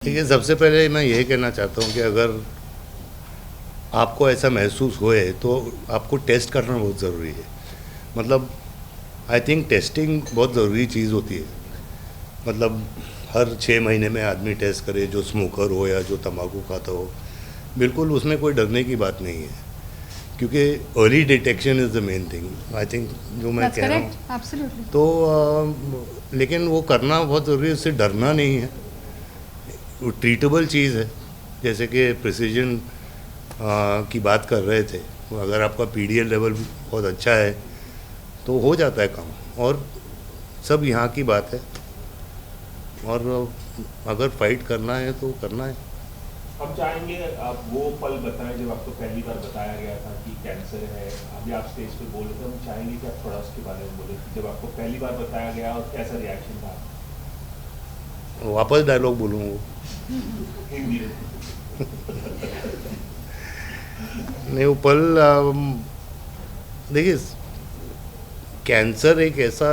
देखिए, सबसे पहले मैं यही कहना चाहता हूँ कि अगर आपको ऐसा महसूस होए तो आपको टेस्ट करना बहुत ज़रूरी है। मतलब आई थिंक टेस्टिंग बहुत ज़रूरी चीज़ होती है। मतलब हर 6 महीने में आदमी टेस्ट करे, जो स्मोकर हो या जो तंबाकू खाता हो। बिल्कुल उसमें कोई डरने की बात नहीं है, क्योंकि early detection is the main thing I think, जो मैं That's कह रहा हूँ। correct, absolutely. तो लेकिन वो करना बहुत ज़रूरी है, उससे डरना नहीं है। वो ट्रीटेबल चीज़ है। जैसे कि प्रिसीजन की बात कर रहे थे, अगर आपका पीडीएल लेवल बहुत अच्छा है तो हो जाता है काम, और सब यहाँ की बात है। और अगर फाइट करना है तो करना है। हम चाहेंगे आप वो पल बताएं जब आपको पहली बार बताया गया था कि कैंसर है। अभी आप स्टेज पे बोल रहे थे, हम चाहेंगे कि आप थोड़ा उसके बारे में बोले, जब आपको पहली बार बताया गया और कैसा रिएक्शन था। वापस डायलॉग बोलूँ वो हिंदी में। नहीं, वो पल देखिए, कैंसर एक ऐसा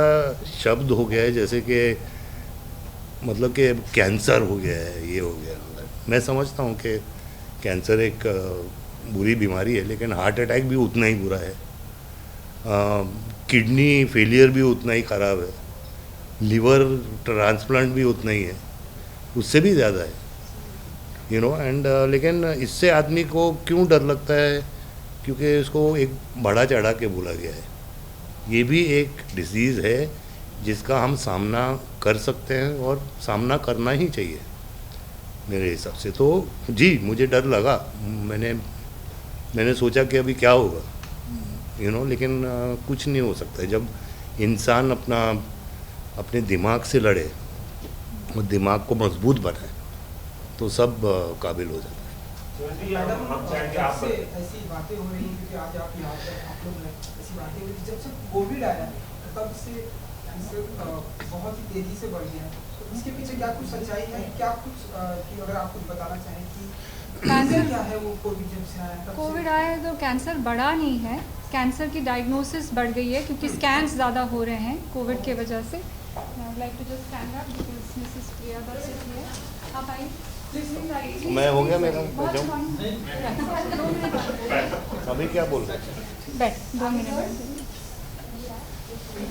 शब्द हो गया है जैसे कि मतलब कि कैंसर हो गया है, ये हो गया। मैं समझता हूँ कि कैंसर एक बुरी बीमारी है, लेकिन हार्ट अटैक भी उतना ही बुरा है। किडनी फेलियर भी उतना ही ख़राब है। लिवर ट्रांसप्लांट भी उतना ही है, उससे भी ज़्यादा है, यू नो। एंड लेकिन इससे आदमी को क्यों डर लगता है? क्योंकि इसको एक बढ़ा चढ़ा के बोला गया है। ये भी एक डिजीज़ है जिसका हम सामना कर सकते हैं, और सामना करना ही चाहिए मेरे हिसाब से। तो जी, मुझे डर लगा। मैंने सोचा कि अभी क्या होगा, यू नो। लेकिन कुछ नहीं हो सकता है। जब इंसान अपने दिमाग से लड़े और दिमाग को मजबूत बनाए तो सब काबिल हो जाता है। मैडम, हम चाहेंगे आप से ऐसी बातें हो रही हैं क्योंकि आज आप यहाँ पर आप लोग हैं, ऐसी बातें हो रही जब से कोविड आया तब से कैंसर बहुत ही तेजी से बढ़ गया है। तो इसके पीछे क्या कुछ सच्चाई है? क्या कुछ कि अगर आप कुछ बताना चाहें कि कैंसर क्या है? वो कोविड जब से आया तब कोविड आया है तो कैंसर बढ़ा नहीं है, कैंसर की डायग्नोसिस बढ़ गई है क्योंकि स्कैन्स ज़्यादा हो रहे हैं कोविड के वजह से। I would like to just stand up because Mrs Priya bus is here. आप आइए। मैं हो गया मेरा, बहुत जाऊँ? अभी क्या बोल रहे हैं? बैठ 2 मिनट।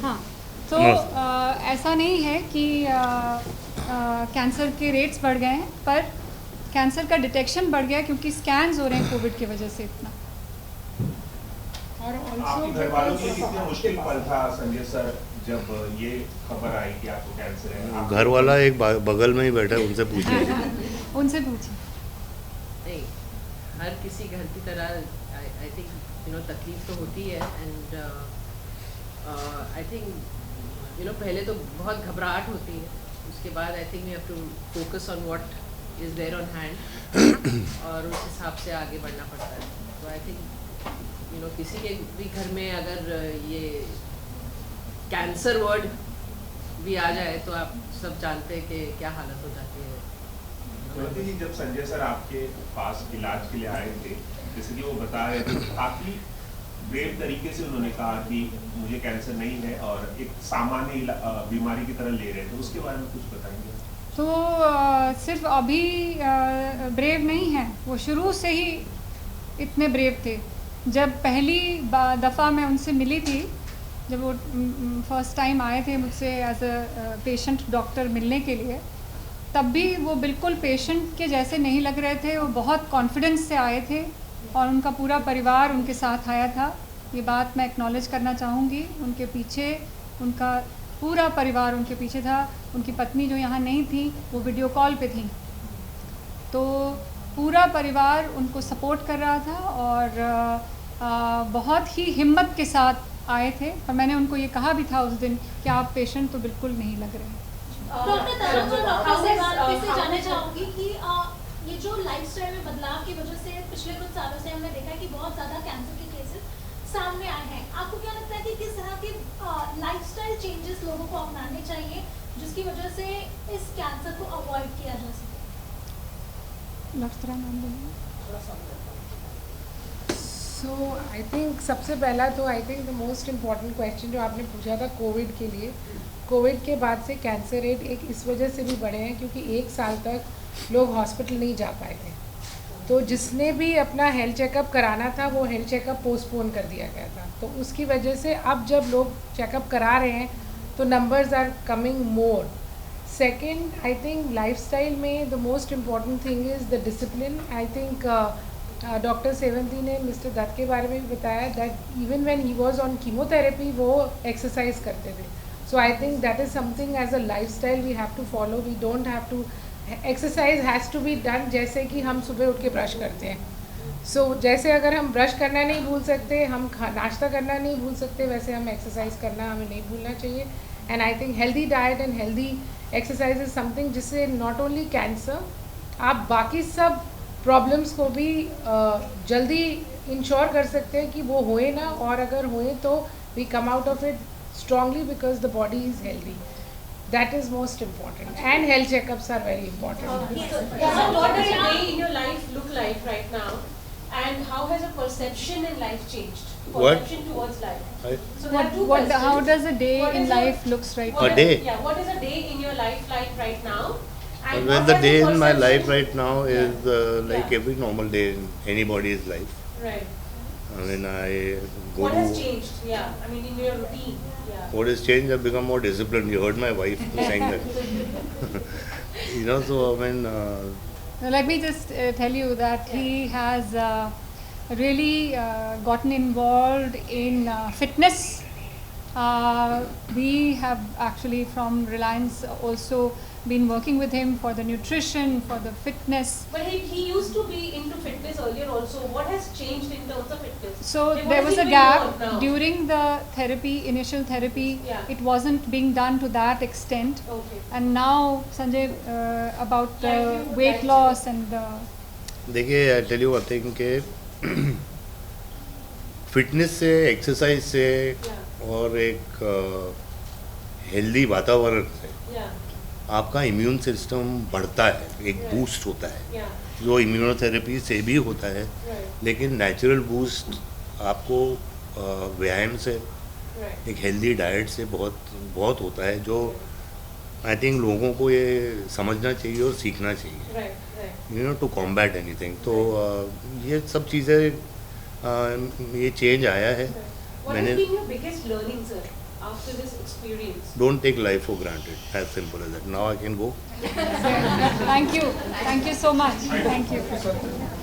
हाँ, तो ऐसा नहीं है कि कैंसर के रेट्स बढ़ गए हैं, पर कैंसर का डिटेक्शन बढ़ गया क्योंकि स्कैन्स हो रहे हैं कोविड की वजह से इतना। और आपके घर वालों के लिए कितना मुश्किल पल था संजय सर जब ये खबर आई कि आपको कैंसर है? घर वाला एक बगल में ही बैठा है, उनसे पूछिए। उनसे पूछिए। नहीं, हर किसी घर की तरह आई थिंक तकलीफ तो होती है। एंड आई थिंक पहले तो बहुत घबराहट होती है, उसके बाद I think we have to focus on what is there on hand और उस हिसाब से आगे बढ़ना पड़ता है। तो आई थिंक किसी के भी घर में अगर ये कैंसर वर्ड भी आ जाए तो आप सब जानते हैं कि क्या हालत हो जाती है। ज्योति जी, जब संजय सर आपके पास इलाज के लिए आए थे, जैसे कि वो बता रहे थे, काफी ब्रेव तरीके से उन्होंने कहा कि मुझे कैंसर नहीं है और एक सामान्य बीमारी की तरह ले रहे थे, उसके बारे में कुछ बताएंगे? तो सिर्फ अभी ब्रेव नहीं है, वो शुरू से ही इतने ब्रेव थे। जब पहली दफ़ा मैं उनसे मिली थी, जब वो फर्स्ट टाइम आए थे मुझसे एज अ पेशेंट डॉक्टर मिलने के लिए, तब भी वो बिल्कुल पेशेंट के जैसे नहीं लग रहे थे। वो बहुत कॉन्फिडेंस से आए थे और उनका पूरा परिवार उनके साथ आया था। ये बात मैं एक्नॉलेज करना चाहूँगी। उनके पीछे उनका पूरा परिवार उनके पीछे था। उनकी पत्नी जो यहाँ नहीं थी वो वीडियो कॉल पे थी, तो पूरा परिवार उनको सपोर्ट कर रहा था और बहुत ही हिम्मत के साथ आए थे। और मैंने उनको ये कहा भी था उस दिन कि आप पेशेंट तो बिल्कुल नहीं लग रहे। डॉक्टर तरन्नुम से जानना चाहूँगी कि ये जो लाइफस्टाइल में बदलाव की वजह से पिछले कुछ सालों से हमने देखा है कि बहुत ज़्यादा कैंसर के केसेस सामने आए हैं। आपको क्या लगता है कि किस तरह के लाइफस्टाइल चेंजेस लोगों को अपनाने चाहिए जिसकी वजह से इस कैंसर को अवॉइड किया जा सके? सो आई थिंक सबसे पहला तो I think the most important question जो आपने पूछा था कोविड के लिए, कोविड के बाद से कैंसर रेट एक इस वजह से भी बढ़े हैं क्योंकि 1 साल तक लोग हॉस्पिटल नहीं जा पाए थे। तो जिसने भी अपना हेल्थ चेकअप कराना था वो हेल्थ चेकअप पोस्टपोन कर दिया गया था। तो उसकी वजह से अब जब लोग चेकअप करा रहे हैं तो numbers are coming more. Second, I think lifestyle में the most important thing is the discipline. I think doctor Sevanti ने मिस्टर दत्त के बारे में भी बताया that even when he was on chemotherapy वो एक्सरसाइज करते थे। So I think that is something as a lifestyle we have to follow. We don't have to, exercise has to be done जैसे कि हम सुबह उठ के ब्रश करते हैं। सो जैसे अगर हम ब्रश करना नहीं भूल सकते, हम नाश्ता करना नहीं भूल सकते, वैसे हम एक्सरसाइज करना हमें नहीं भूलना चाहिए। And I think healthy diet and healthy exercise is something जिससे नॉट ओनली कैंसर, आप बाकी सब प्रॉब्लम्स को भी जल्दी इंश्योर कर सकते हैं कि वो होए ना, और अगर होए तो we come out of it strongly because the body is healthy. That is most important, and health checkups are very important. So what does a day in your life look like right now, and how has a perception in life changed? What? Perception towards life. I, So there are two What, questions. how does a day What in is life looks right what now? A day? Yeah, what is a day in your life like right now? And well, what the has day a in my perception- life right now is like Yeah. every normal day in anybody's life. Right. I mean, I go What has to. changed? Yeah, I mean in your routine. Yeah. What has changed? I've become more disciplined. You heard my wife saying that. You know, so I mean, Now, let me just tell you that he has really gotten involved in fitness. We have actually from Reliance also been working with him for the nutrition, for the fitness. But he used to be into fitness earlier also. What has changed in terms of fitness? So Like, what there is was he a doing more gap now? during the therapy, initial therapy. Yeah. It wasn't being done to that extent. Okay. And now, Sanjay, about Yeah, if you would weight like to- loss and देखिए, I tell you one thing कि fitness से, exercise से Yeah. और एक healthy वातावरण से Yeah. आपका immune system बढ़ता है, एक Right. बूस्ट होता है, Yeah. जो इम्यूनोथेरेपी से भी होता है। Right. लेकिन नेचुरल बूस्ट आपको व्यायाम से, Right. एक हेल्दी डाइट से बहुत बहुत होता है, जो आई थिंक लोगों को ये समझना चाहिए और सीखना चाहिए, Right. Right. You know, to combat anything. तो ये सब चीज़ें ये चेंज आया है। What मैंने has been your biggest learning, sir, after this experience? Don't take life for granted, as simple as that. Now I can go. thank you so much. Thank you.